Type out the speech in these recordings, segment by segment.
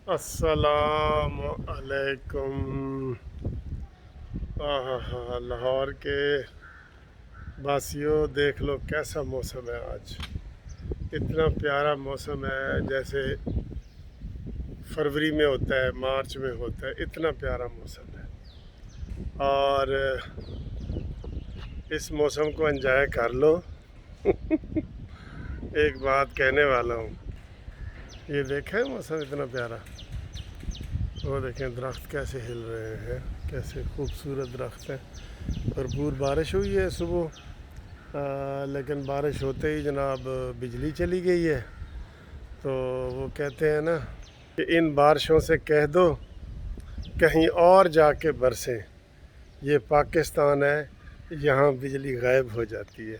अस्सलाम अलैकुम। लाहौर के वासियों, देख लो कैसा मौसम है आज। इतना प्यारा मौसम है जैसे फरवरी में होता है, मार्च में होता है। इतना प्यारा मौसम है और इस मौसम को एंजॉय कर लो। एक बात कहने वाला हूँ, ये देखें मौसम इतना प्यारा। वो देखें दरख्त कैसे हिल रहे हैं, कैसे खूबसूरत दरख्त हैं। भरपूर बारिश हुई है सुबह, लेकिन बारिश होते ही जनाब बिजली चली गई है। तो वो कहते हैं ना कि इन बारिशों से कह दो कहीं और जाके बरसें, ये पाकिस्तान है, यहाँ बिजली गायब हो जाती है।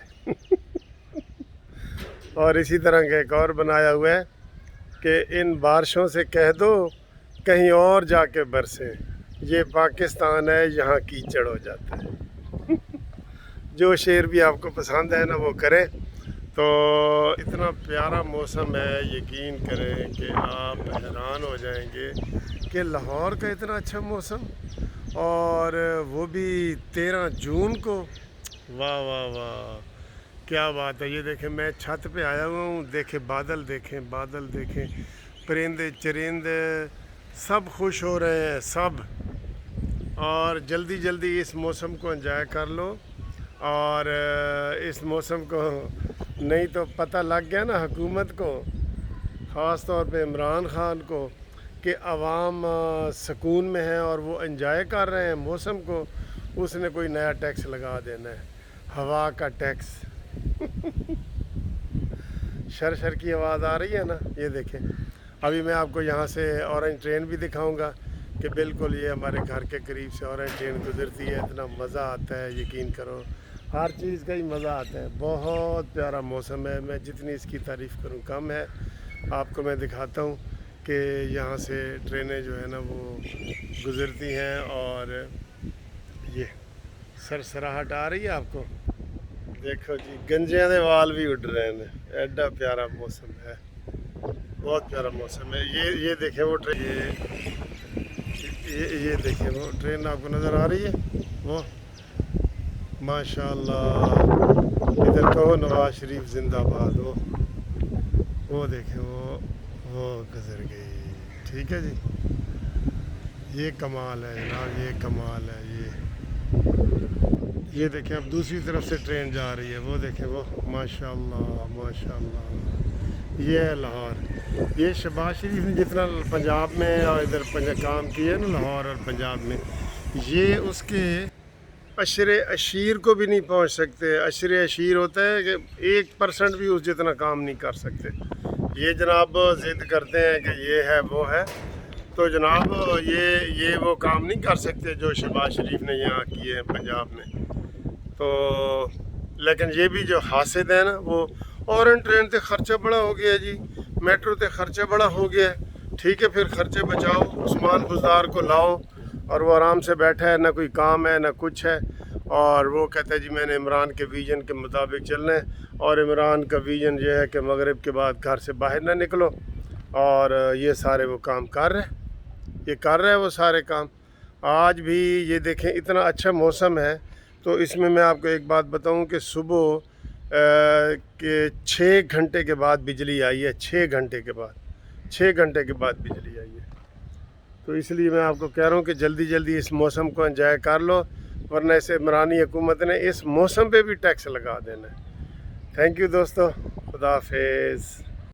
और इसी तरह का एक और बनाया हुआ है कि इन बारिशों से कह दो कहीं और जाके बरसें, ये पाकिस्तान है, यहाँ कीचड़ हो जाता है। जो शेर भी आपको पसंद है ना वो करें। तो इतना प्यारा मौसम है, यकीन करें कि आप हैरान हो जाएंगे कि लाहौर का इतना अच्छा मौसम, और वो भी 13 जून को। वाह वाह वाह, क्या बात है। ये देखें, मैं छत पे आया हुआ हूँ, देखें बादल, देखें परिंदे चरिंदे सब खुश हो रहे हैं सब। और जल्दी जल्दी इस मौसम को एंजॉय कर लो। और इस मौसम को नहीं तो पता लग गया ना हुकूमत को, ख़ास तौर पे इमरान ख़ान को, कि अवाम सुकून में है और वो एंजॉय कर रहे हैं मौसम को। उसने कोई नया टैक्स लगा देना है, हवा का टैक्स। शर की आवाज़ आ रही है ना, ये देखें। अभी मैं आपको यहाँ से ऑरेंज ट्रेन भी दिखाऊंगा कि बिल्कुल ये हमारे घर के करीब से ऑरेंज ट्रेन गुजरती है। इतना मज़ा आता है, यकीन करो, हर चीज़ का ही मज़ा आता है। बहुत प्यारा मौसम है, मैं जितनी इसकी तारीफ़ करूँ कम है। आपको मैं दिखाता हूँ कि यहाँ से ट्रेनें जो है ना वो गुज़रती हैं, और ये सरसराहट आ रही है आपको। देखो जी, गंजियां दे वाल भी उड़ रहे हैं। एडा प्यारा मौसम है, बहुत प्यारा मौसम है। ये देखें वो ट्रेन, ये देखें वो ट्रेन आपको नज़र आ रही है वो, माशाल्लाह। इधर कहो नवाज शरीफ जिंदाबाद। वो देखें वो गुजर गई। ठीक है जी, ये कमाल है जनाब, ये कमाल है। ये देखें, अब दूसरी तरफ से ट्रेन जा रही है। वो देखें वो, माशाल्लाह माशाल्लाह। ये है लाहौर। ये शहबाज शरीफ ने जितना पंजाब में और इधर काम किया ना लाहौर और पंजाब में, ये उसके अशरे अशीर को भी नहीं पहुंच सकते। अशरे अशीर होता है कि 1% भी उस जितना काम नहीं कर सकते। ये जनाब ज़िद करते हैं कि ये है वो है, तो जनाब ये वो काम नहीं कर सकते जो शहबाज शरीफ ने यहाँ किए हैं पंजाब में। तो लेकिन ये भी जो हासिल है ना, वो ऑरेंज ट्रेन से ख़र्चा बड़ा हो गया जी, मेट्रो से ख़र्चा बड़ा हो गया। ठीक है, फिर ख़र्चे बचाओ, उस्मान बुज़दार को लाओ, और वो आराम से बैठा है, ना कोई काम है ना कुछ है। और वो कहता है जी मैंने इमरान के विज़न के मुताबिक चलना है, और इमरान का विज़न ये है कि मगरिब के बाद घर से बाहर ना निकलो। और ये सारे वो काम कर रहे हैं वो सारे काम। आज भी ये देखें, इतना अच्छा मौसम है। तो इसमें मैं आपको एक बात बताऊं कि सुबह के 6 घंटे के बाद बिजली आई है। 6 घंटे के बाद बिजली आई है। तो इसलिए मैं आपको कह रहा हूँ कि जल्दी जल्दी इस मौसम को एंजॉय कर लो, वरना इसे इमरानी हुकूमत ने इस मौसम पे भी टैक्स लगा देना है। थैंक यू दोस्तों, खुदा हाफिज़।